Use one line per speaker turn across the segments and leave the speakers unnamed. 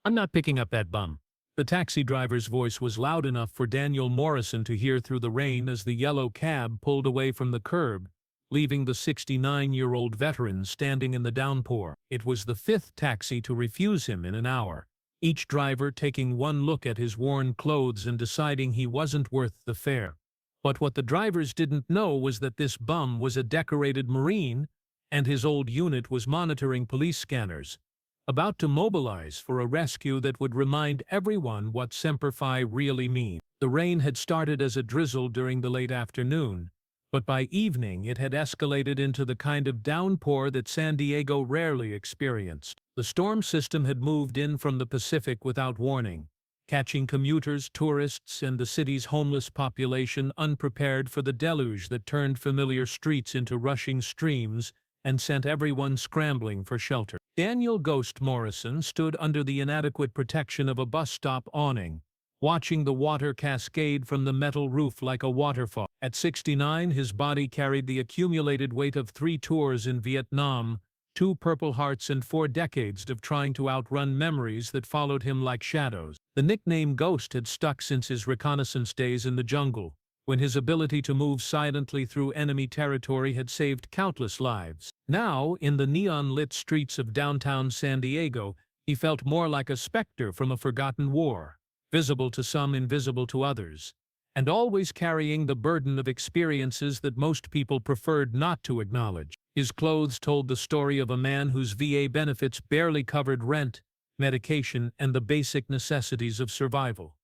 I'm not picking up that bum. The taxi driver's voice was loud enough for Daniel Morrison to hear through the rain as the yellow cab pulled away from the curb, leaving the 69-year-old veteran standing in the downpour. It was the fifth taxi to refuse him in an hour, each driver taking one look at his worn clothes and deciding he wasn't worth the fare. But what the drivers didn't know was that this bum was a decorated Marine, and his old unit was monitoring police scanners, about to mobilize for a rescue that would remind everyone what Semper Fi really means. The rain had started as a drizzle during the late afternoon, but by evening it had escalated into the kind of downpour that San Diego rarely experienced. The storm system had moved in from the Pacific without warning, catching commuters, tourists, and the city's homeless population unprepared for the deluge that turned familiar streets into rushing streams and sent everyone scrambling for shelter. Daniel "Ghost" Morrison stood under the inadequate protection of a bus stop awning, watching the water cascade from the metal roof like a waterfall. At 69, his body carried the accumulated weight of 3 tours in Vietnam, 2 Purple Hearts, and 4 decades of trying to outrun memories that followed him like shadows. The nickname Ghost had stuck since his reconnaissance days in the jungle, when his ability to move silently through enemy territory had saved countless lives. Now, in the neon-lit streets of downtown San Diego, he felt more like a specter from a forgotten war, visible to some, invisible to others, and always carrying the burden of experiences that most people preferred not to acknowledge. His clothes told the story of a man whose VA benefits barely covered rent, medication, and the basic necessities of survival.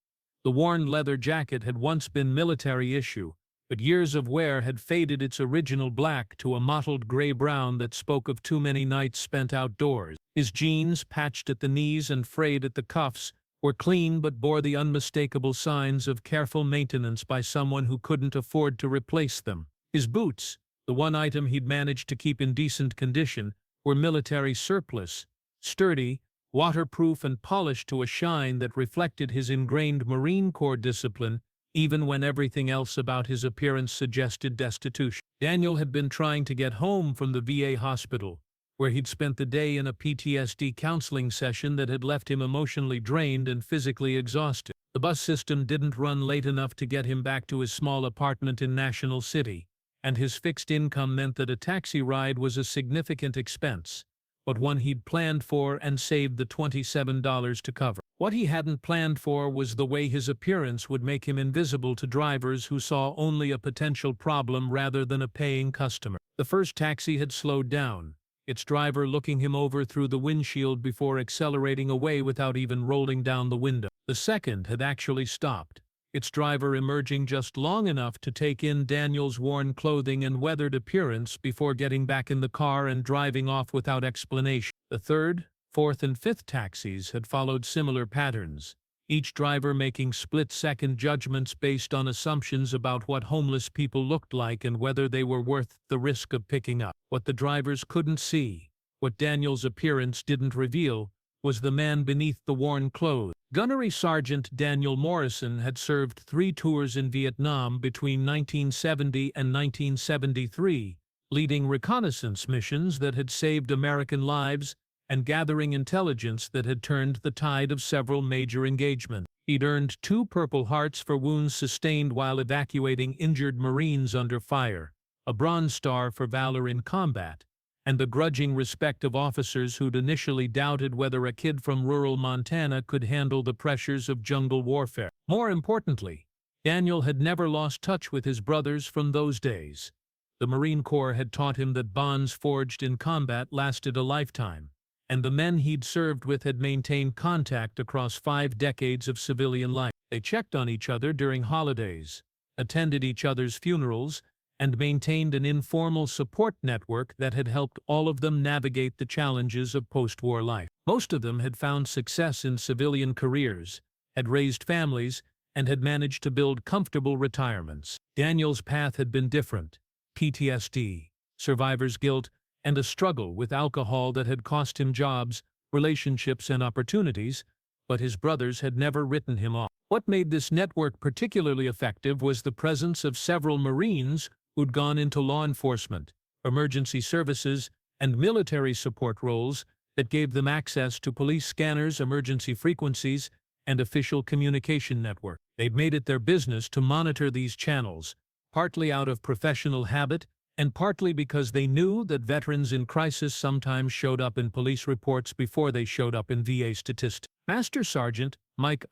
The worn leather jacket had once been military issue, but years of wear had faded its original black to a mottled gray-brown that spoke of too many nights spent outdoors. His jeans, patched at the knees and frayed at the cuffs, were clean but bore the unmistakable signs of careful maintenance by someone who couldn't afford to replace them. His boots, the one item he'd managed to keep in decent condition, were military surplus, sturdy, waterproof, and polished to a shine that reflected his ingrained Marine Corps discipline, even when everything else about his appearance suggested destitution. Daniel had been trying to get home from the VA hospital, where he'd spent the day in a PTSD counseling session that had left him emotionally drained and physically exhausted. The bus system didn't run late enough to get him back to his small apartment in National City, and his fixed income meant that a taxi ride was a significant expense, but one he'd planned for and saved the $27 to cover. What he hadn't planned for was the way his appearance would make him invisible to drivers who saw only a potential problem rather than a paying customer. The first taxi had slowed down, its driver looking him over through the windshield before accelerating away without even rolling down the window. The second had actually stopped, its driver emerging just long enough to take in Daniel's worn clothing and weathered appearance before getting back in the car and driving off without explanation. The third, fourth, and fifth taxis had followed similar patterns, each driver making split-second judgments based on assumptions about what homeless people looked like and whether they were worth the risk of picking up. What the drivers couldn't see, what Daniel's appearance didn't reveal, was the man beneath the worn clothes. Gunnery Sergeant Daniel Morrison had served 3 tours in Vietnam between 1970 and 1973, leading reconnaissance missions that had saved American lives and gathering intelligence that had turned the tide of several major engagements. He'd earned 2 Purple Hearts for wounds sustained while evacuating injured Marines under fire, a Bronze Star for valor in combat, and the grudging respect of officers who'd initially doubted whether a kid from rural Montana could handle the pressures of jungle warfare. More importantly, Daniel had never lost touch with his brothers from those days. The Marine Corps had taught him that bonds forged in combat lasted a lifetime, and the men he'd served with had maintained contact across 5 decades of civilian life. They checked on each other during holidays, attended each other's funerals, and maintained an informal support network that had helped all of them navigate the challenges of post-war life. Most of them had found success in civilian careers, had raised families, and had managed to build comfortable retirements. Daniel's path had been different: PTSD, survivor's guilt, and a struggle with alcohol that had cost him jobs, relationships, and opportunities, but his brothers had never written him off. What made this network particularly effective was the presence of several Marines who'd gone into law enforcement, emergency services, and military support roles that gave them access to police scanners, emergency frequencies, and official communication network. They'd made it their business to monitor these channels, partly out of professional habit and partly because they knew that veterans in crisis sometimes showed up in police reports before they showed up in VA statistics. Master Sergeant Mike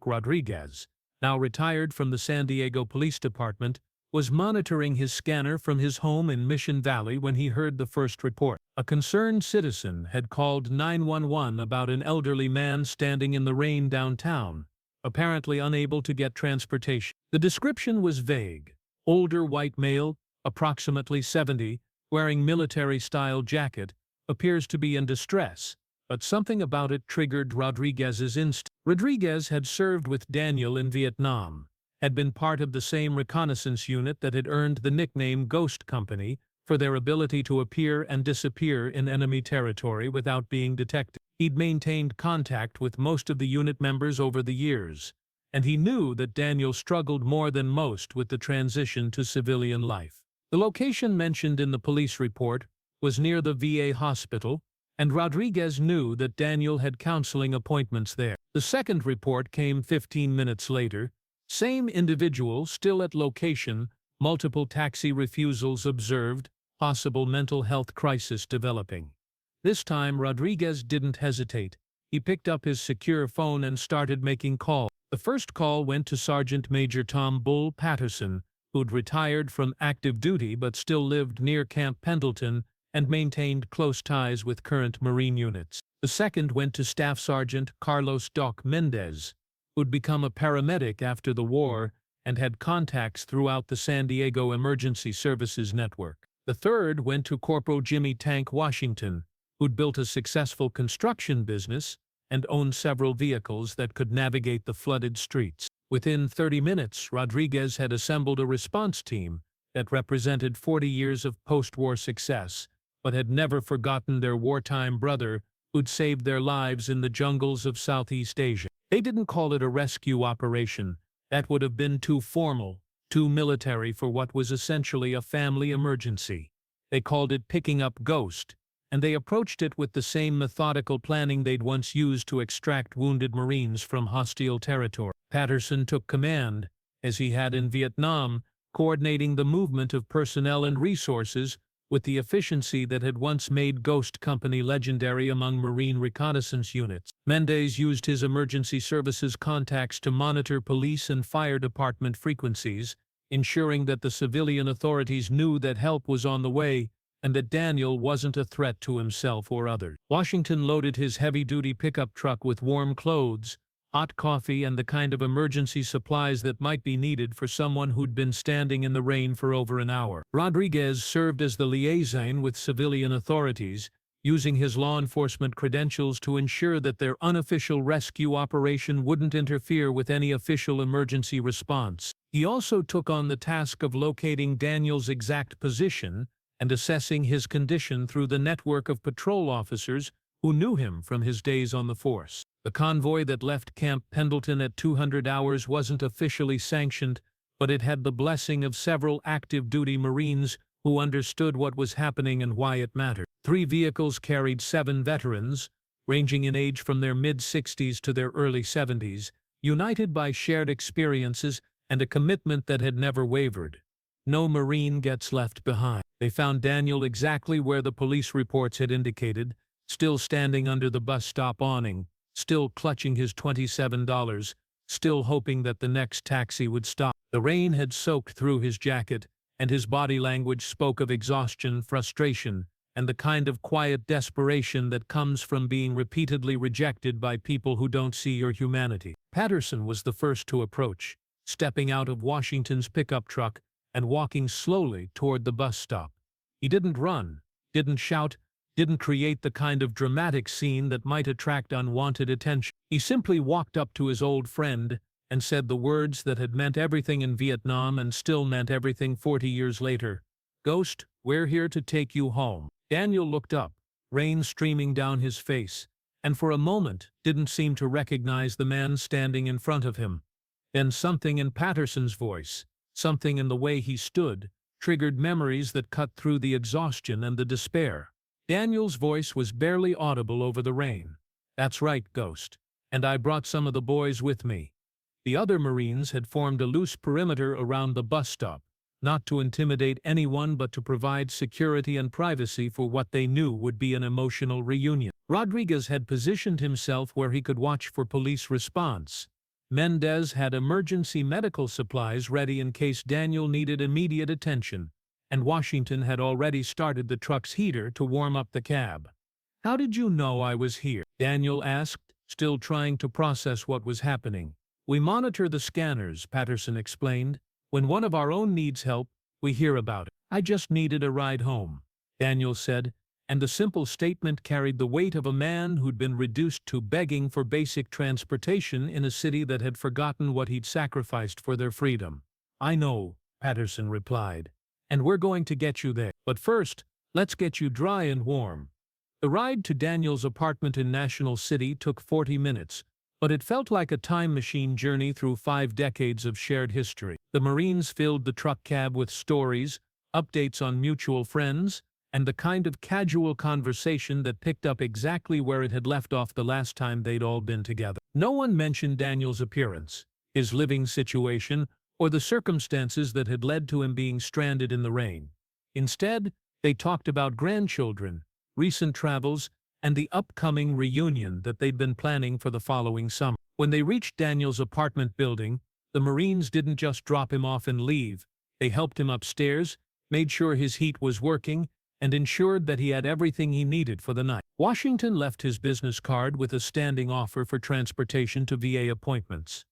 Rodriguez, now retired from the San Diego Police Department, was monitoring his scanner from his home in Mission Valley when he heard the first report. A concerned citizen had called 911 about an elderly man standing in the rain downtown, apparently unable to get transportation. The description was vague. Older white male, approximately 70, wearing military-style jacket, appears to be in distress, but something about it triggered Rodriguez's instinct. Rodriguez had served with Daniel in Vietnam, had been part of the same reconnaissance unit that had earned the nickname Ghost Company for their ability to appear and disappear in enemy territory without being detected. He'd maintained contact with most of the unit members over the years, and he knew that Daniel struggled more than most with the transition to civilian life. The location mentioned in the police report was near the VA hospital, and Rodriguez knew that Daniel had counseling appointments there. The second report came 15 minutes later. Same individual still at location, multiple taxi refusals observed, possible mental health crisis developing. This time Rodriguez didn't hesitate. He picked up his secure phone and started making calls. The first call went to Sergeant Major Tom Bull Patterson, who'd retired from active duty but still lived near Camp Pendleton and maintained close ties with current Marine units. The second went to Staff Sergeant Carlos Doc Mendez, who'd become a paramedic after the war and had contacts throughout the San Diego Emergency Services Network. The third went to Corporal Jimmy Tank Washington, who'd built a successful construction business and owned several vehicles that could navigate the flooded streets. Within 30 minutes, Rodriguez had assembled a response team that represented 40 years of post-war success, but had never forgotten their wartime brother who'd saved their lives in the jungles of Southeast Asia. They didn't call it a rescue operation. That would have been too formal, too military for what was essentially a family emergency. They called it picking up Ghost, and they approached it with the same methodical planning they'd once used to extract wounded Marines from hostile territory. Patterson took command, as he had in Vietnam, coordinating the movement of personnel and resources with the efficiency that had once made Ghost Company legendary among Marine reconnaissance units. Mendez used his emergency services contacts to monitor police and fire department frequencies, ensuring that the civilian authorities knew that help was on the way and that Daniel wasn't a threat to himself or others. Washington loaded his heavy-duty pickup truck with warm clothes, hot coffee, and the kind of emergency supplies that might be needed for someone who'd been standing in the rain for over an hour. Rodriguez served as the liaison with civilian authorities, using his law enforcement credentials to ensure that their unofficial rescue operation wouldn't interfere with any official emergency response. He also took on the task of locating Daniel's exact position and assessing his condition through the network of patrol officers who knew him from his days on the force. The convoy that left Camp Pendleton at 200 hours wasn't officially sanctioned, but it had the blessing of several active-duty Marines who understood what was happening and why it mattered. 3 vehicles carried 7 veterans, ranging in age from their mid-60s to their early 70s, united by shared experiences and a commitment that had never wavered. No Marine gets left behind. They found Daniel exactly where the police reports had indicated, still standing under the bus stop awning, still clutching his $27, still hoping that the next taxi would stop. The rain had soaked through his jacket, and his body language spoke of exhaustion, frustration, and the kind of quiet desperation that comes from being repeatedly rejected by people who don't see your humanity. Patterson was the first to approach, stepping out of Washington's pickup truck and walking slowly toward the bus stop. He didn't run, didn't shout, didn't create the kind of dramatic scene that might attract unwanted attention. He simply walked up to his old friend and said the words that had meant everything in Vietnam and still meant everything 40 years later. "Ghost, we're here to take you home." Daniel looked up, rain streaming down his face, and for a moment didn't seem to recognize the man standing in front of him. Then something in Patterson's voice, something in the way he stood, triggered memories that cut through the exhaustion and the despair. Daniel's voice was barely audible over the rain. "That's right, Ghost. And I brought some of the boys with me." The other Marines had formed a loose perimeter around the bus stop, not to intimidate anyone but to provide security and privacy for what they knew would be an emotional reunion. Rodriguez had positioned himself where he could watch for police response. Mendez had emergency medical supplies ready in case Daniel needed immediate attention, and Washington had already started the truck's heater to warm up the cab. "How did you know I was here?" Daniel asked, still trying to process what was happening. "We monitor the scanners," Patterson explained. "When one of our own needs help, we hear about it." "I just needed a ride home," Daniel said, and the simple statement carried the weight of a man who'd been reduced to begging for basic transportation in a city that had forgotten what he'd sacrificed for their freedom. "I know," Patterson replied, "and we're going to get you there. But first, let's get you dry and warm." The ride to Daniel's apartment in National City took 40 minutes, but it felt like a time machine journey through 5 decades of shared history. The Marines filled the truck cab with stories, updates on mutual friends, and the kind of casual conversation that picked up exactly where it had left off the last time they'd all been together. No one mentioned Daniel's appearance, his living situation, or the circumstances that had led to him being stranded in the rain. Instead, they talked about grandchildren, recent travels, and the upcoming reunion that they'd been planning for the following summer. When they reached Daniel's apartment building, the Marines didn't just drop him off and leave. They helped him upstairs, made sure his heat was working, and ensured that he had everything he needed for the night. Washington left his business card with a standing offer for transportation to VA appointments.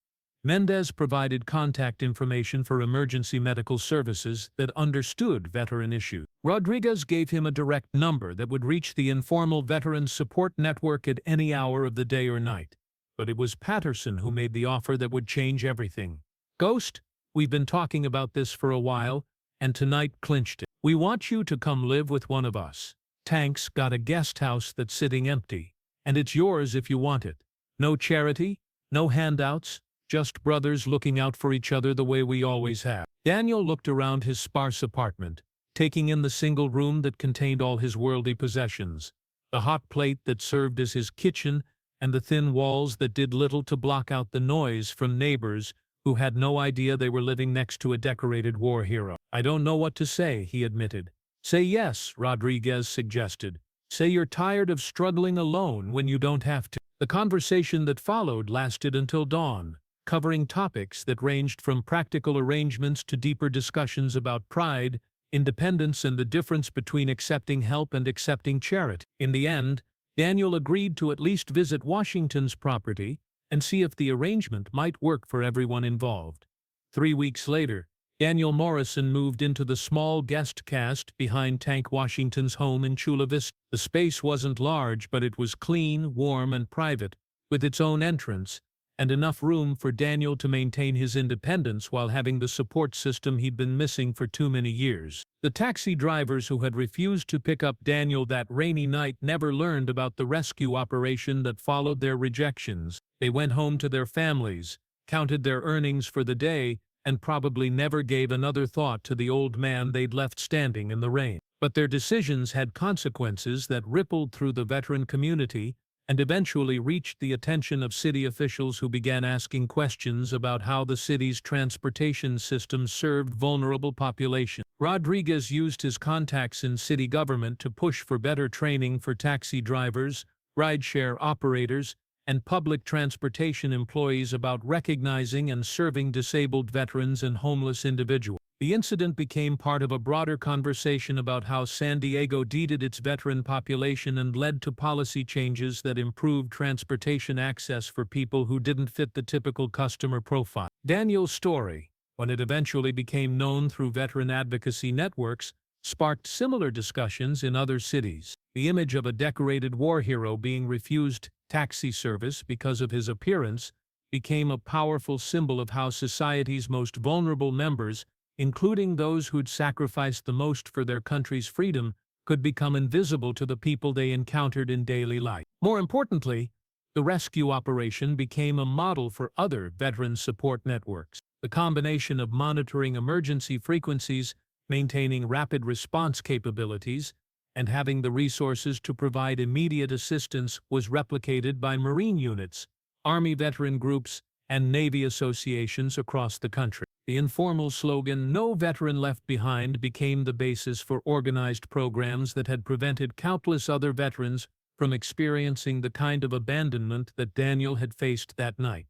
Mendez provided contact information for emergency medical services that understood veteran issues. Rodriguez gave him a direct number that would reach the informal veteran support network at any hour of the day or night. But it was Patterson who made the offer that would change everything. "Ghost, we've been talking about this for a while, and tonight clinched it. We want you to come live with one of us. Tank's got a guest house that's sitting empty, and it's yours if you want it. No charity, no handouts, just brothers looking out for each other the way we always have." Daniel looked around his sparse apartment, taking in the single room that contained all his worldly possessions, the hot plate that served as his kitchen, and the thin walls that did little to block out the noise from neighbors who had no idea they were living next to a decorated war hero. "I don't know what to say," he admitted. "Say yes," Rodriguez suggested. "Say you're tired of struggling alone when you don't have to." The conversation that followed lasted until dawn, covering topics that ranged from practical arrangements to deeper discussions about pride, independence, and the difference between accepting help and accepting charity. In the end, Daniel agreed to at least visit Washington's property and see if the arrangement might work for everyone involved. 3 weeks later, Daniel Morrison moved into the small guest cast behind Tank Washington's home in Chula Vista. The space wasn't large, but it was clean, warm, and private, with its own entrance, and enough room for Daniel to maintain his independence while having the support system he'd been missing for too many years. The taxi drivers who had refused to pick up Daniel that rainy night never learned about the rescue operation that followed their rejections. They went home to their families, counted their earnings for the day, and probably never gave another thought to the old man they'd left standing in the rain. But their decisions had consequences that rippled through the veteran community and eventually reached the attention of city officials who began asking questions about how the city's transportation system served vulnerable populations. Rodriguez used his contacts in city government to push for better training for taxi drivers, rideshare operators, and public transportation employees about recognizing and serving disabled veterans and homeless individuals. The incident became part of a broader conversation about how San Diego needed its veteran population and led to policy changes that improved transportation access for people who didn't fit the typical customer profile. Daniel's story, when it eventually became known through veteran advocacy networks, sparked similar discussions in other cities. The image of a decorated war hero being refused taxi service because of his appearance became a powerful symbol of how society's most vulnerable members, including those who'd sacrificed the most for their country's freedom, could become invisible to the people they encountered in daily life. More importantly, the rescue operation became a model for other veteran support networks. The combination of monitoring emergency frequencies, maintaining rapid response capabilities, and having the resources to provide immediate assistance was replicated by Marine units, Army veteran groups, and Navy associations across the country. The informal slogan, "No Veteran Left Behind," became the basis for organized programs that had prevented countless other veterans from experiencing the kind of abandonment that Daniel had faced that night.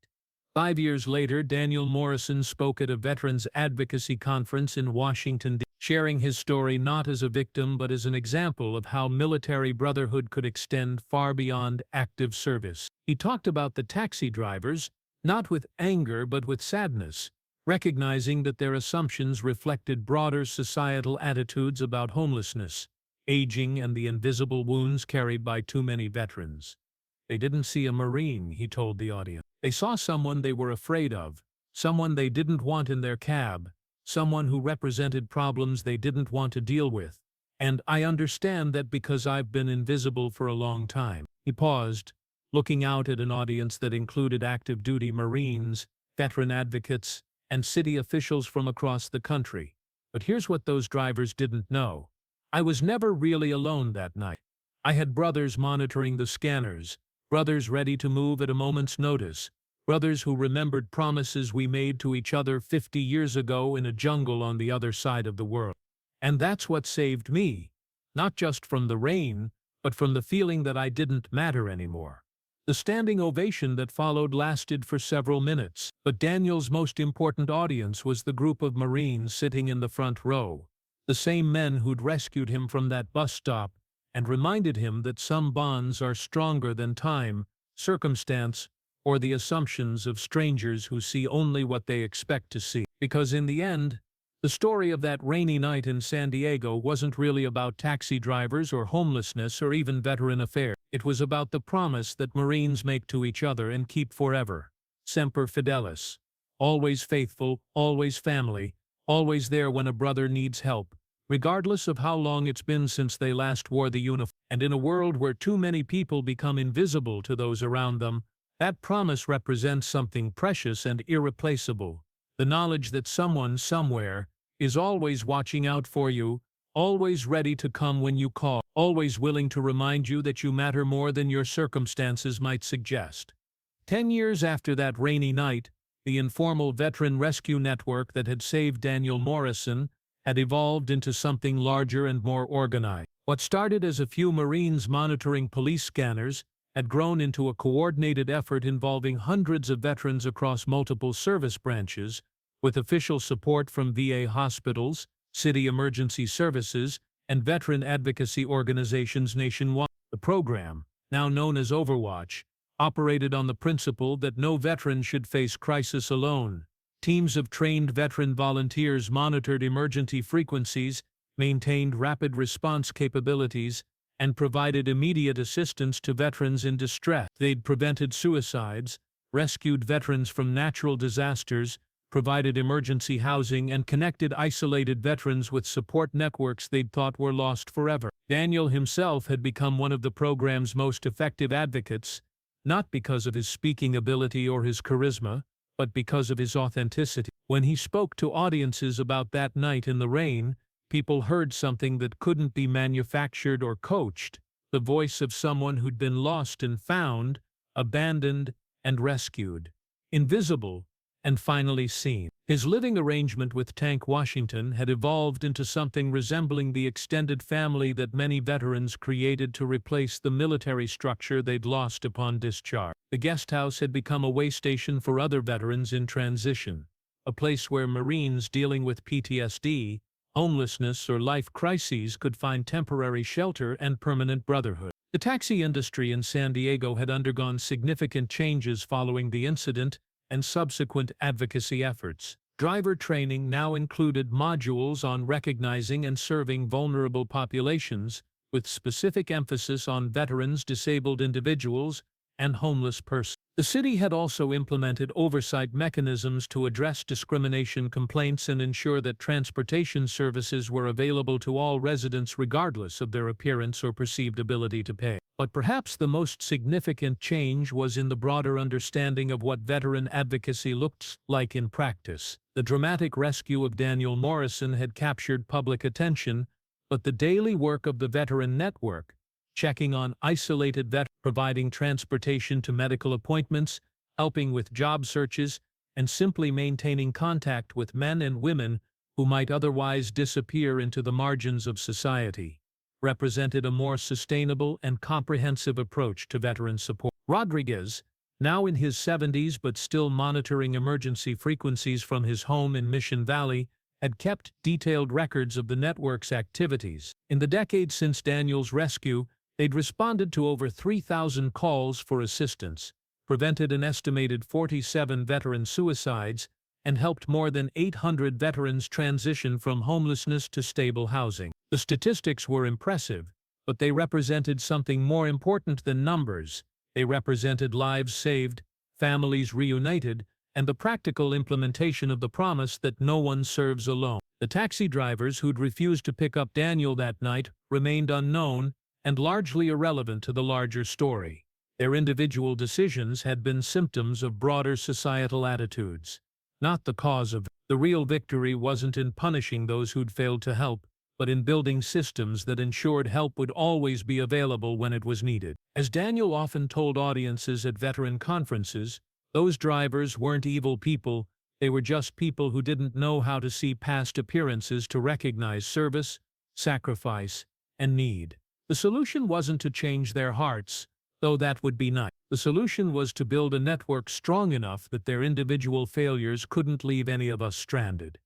5 years later, Daniel Morrison spoke at a veterans advocacy conference in Washington, D.C., sharing his story not as a victim but as an example of how military brotherhood could extend far beyond active service. He talked about the taxi drivers, not with anger but with sadness, recognizing that their assumptions reflected broader societal attitudes about homelessness, aging, and the invisible wounds carried by too many veterans. They didn't see a Marine, he told the audience. They saw someone they were afraid of, someone they didn't want in their cab, someone who represented problems they didn't want to deal with. And I understand that because I've been invisible for a long time. He paused, looking out at an audience that included active-duty Marines, veteran advocates, and city officials from across the country. But here's what those drivers didn't know. I was never really alone that night. I had brothers monitoring the scanners, brothers ready to move at a moment's notice, brothers who remembered promises we made to each other 50 years ago in a jungle on the other side of the world. And that's what saved me, not just from the rain, but from the feeling that I didn't matter anymore. The standing ovation that followed lasted for several minutes, but Daniel's most important audience was the group of Marines sitting in the front row, the same men who'd rescued him from that bus stop and reminded him that some bonds are stronger than time, circumstance, or the assumptions of strangers who see only what they expect to see. Because in the end, the story of that rainy night in San Diego wasn't really about taxi drivers or homelessness or even veteran affairs. It was about the promise that Marines make to each other and keep forever. Semper Fidelis. Always faithful, always family, always there when a brother needs help, regardless of how long it's been since they last wore the uniform. And in a world where too many people become invisible to those around them, that promise represents something precious and irreplaceable. The knowledge that someone somewhere is always watching out for you, always ready to come when you call, always willing to remind you that you matter more than your circumstances might suggest. 10 years after that rainy night, the informal veteran rescue network that had saved Daniel Morrison had evolved into something larger and more organized. What started as a few Marines monitoring police scanners had grown into a coordinated effort involving hundreds of veterans across multiple service branches, with official support from VA hospitals, city emergency services, and veteran advocacy organizations nationwide. The program, now known as Overwatch, operated on the principle that no veteran should face crisis alone. Teams of trained veteran volunteers monitored emergency frequencies, maintained rapid response capabilities, and provided immediate assistance to veterans in distress. They'd prevented suicides, rescued veterans from natural disasters, provided emergency housing, and connected isolated veterans with support networks they'd thought were lost forever. Daniel himself had become one of the program's most effective advocates, not because of his speaking ability or his charisma, but because of his authenticity. When he spoke to audiences about that night in the rain, people heard something that couldn't be manufactured or coached, the voice of someone who'd been lost and found, abandoned and rescued, invisible and finally seen. His living arrangement with Tank Washington had evolved into something resembling the extended family that many veterans created to replace the military structure they'd lost upon discharge. The guest house had become a way station for other veterans in transition, a place where Marines dealing with PTSD, homelessness, or life crises could find temporary shelter and permanent brotherhood. The taxi industry in San Diego had undergone significant changes following the incident and subsequent advocacy efforts. Driver training now included modules on recognizing and serving vulnerable populations, with specific emphasis on veterans, disabled individuals, and homeless persons. The city had also implemented oversight mechanisms to address discrimination complaints and ensure that transportation services were available to all residents regardless of their appearance or perceived ability to pay. But perhaps the most significant change was in the broader understanding of what veteran advocacy looked like in practice. The dramatic rescue of Daniel Morrison had captured public attention, but the daily work of the Veteran Network, checking on isolated veterans, providing transportation to medical appointments, helping with job searches, and simply maintaining contact with men and women who might otherwise disappear into the margins of society, represented a more sustainable and comprehensive approach to veteran support. Rodriguez, now in his 70s but still monitoring emergency frequencies from his home in Mission Valley, had kept detailed records of the network's activities. In the decades since Daniel's rescue, they'd responded to over 3,000 calls for assistance, prevented an estimated 47 veteran suicides, and helped more than 800 veterans transition from homelessness to stable housing. The statistics were impressive, but they represented something more important than numbers. They represented lives saved, families reunited, and the practical implementation of the promise that no one serves alone. The taxi drivers who'd refused to pick up Daniel that night remained unknown and largely irrelevant to the larger story. Their individual decisions had been symptoms of broader societal attitudes, not the cause of it. The real victory wasn't in punishing those who'd failed to help, but in building systems that ensured help would always be available when it was needed. As Daniel often told audiences at veteran conferences, those drivers weren't evil people, they were just people who didn't know how to see past appearances to recognize service, sacrifice, and need. The solution wasn't to change their hearts, though that would be nice. The solution was to build a network strong enough that their individual failures couldn't leave any of us stranded.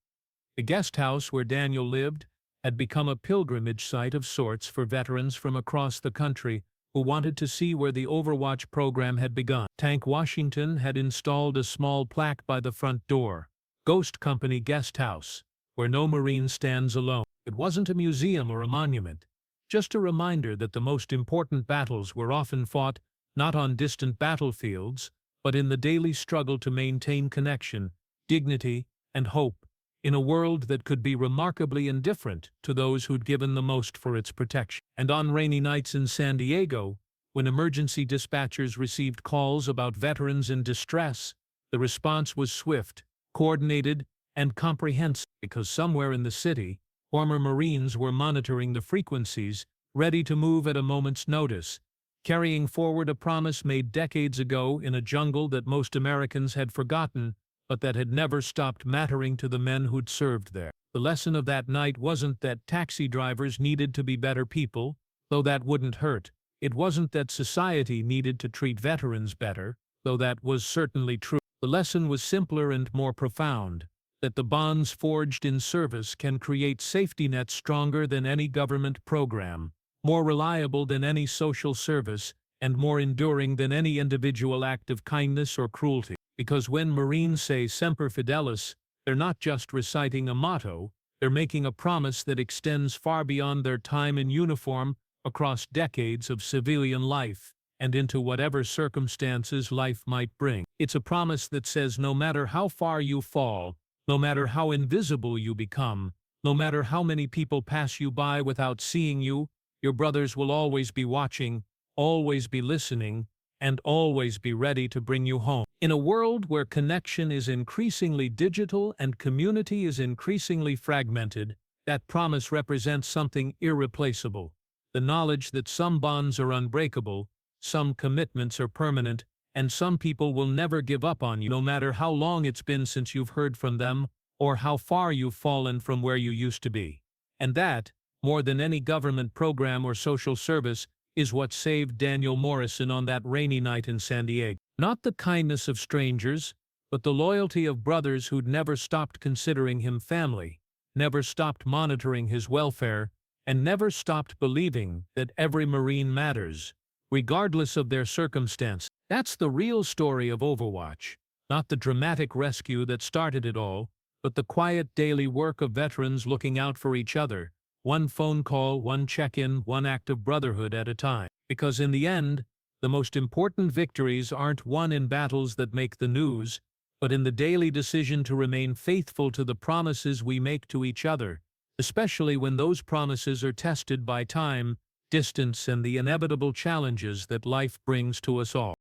The guest house where Daniel lived had become a pilgrimage site of sorts for veterans from across the country who wanted to see where the Overwatch program had begun. Tank Washington had installed a small plaque by the front door, Ghost Company Guest House, where no Marine stands alone. It wasn't a museum or a monument, just a reminder that the most important battles were often fought not on distant battlefields, but in the daily struggle to maintain connection, dignity, and hope, in a world that could be remarkably indifferent to those who'd given the most for its protection. And on rainy nights in San Diego, when emergency dispatchers received calls about veterans in distress, the response was swift, coordinated, and comprehensive, because somewhere in the city, former Marines were monitoring the frequencies, ready to move at a moment's notice, carrying forward a promise made decades ago in a jungle that most Americans had forgotten, but that had never stopped mattering to the men who'd served there. The lesson of that night wasn't that taxi drivers needed to be better people, though that wouldn't hurt. It wasn't that society needed to treat veterans better, though that was certainly true. The lesson was simpler and more profound, that the bonds forged in service can create safety nets stronger than any government program, more reliable than any social service, and more enduring than any individual act of kindness or cruelty. Because when Marines say Semper Fidelis, they're not just reciting a motto, they're making a promise that extends far beyond their time in uniform, across decades of civilian life, and into whatever circumstances life might bring. It's a promise that says no matter how far you fall, no matter how invisible you become, no matter how many people pass you by without seeing you, your brothers will always be watching, always be listening, and always be ready to bring you home. In a world where connection is increasingly digital and community is increasingly fragmented, that promise represents something irreplaceable. The knowledge that some bonds are unbreakable, some commitments are permanent, and some people will never give up on you no matter how long it's been since you've heard from them or how far you've fallen from where you used to be. And that, more than any government program or social service, is what saved Daniel Morrison on that rainy night in San Diego. Not the kindness of strangers, but the loyalty of brothers who'd never stopped considering him family, never stopped monitoring his welfare, and never stopped believing that every Marine matters, regardless of their circumstance. That's the real story of Overwatch, not the dramatic rescue that started it all, but the quiet daily work of veterans looking out for each other, one phone call, one check-in, one act of brotherhood at a time. Because in the end, the most important victories aren't won in battles that make the news, but in the daily decision to remain faithful to the promises we make to each other, especially when those promises are tested by time, distance, and the inevitable challenges that life brings to us all.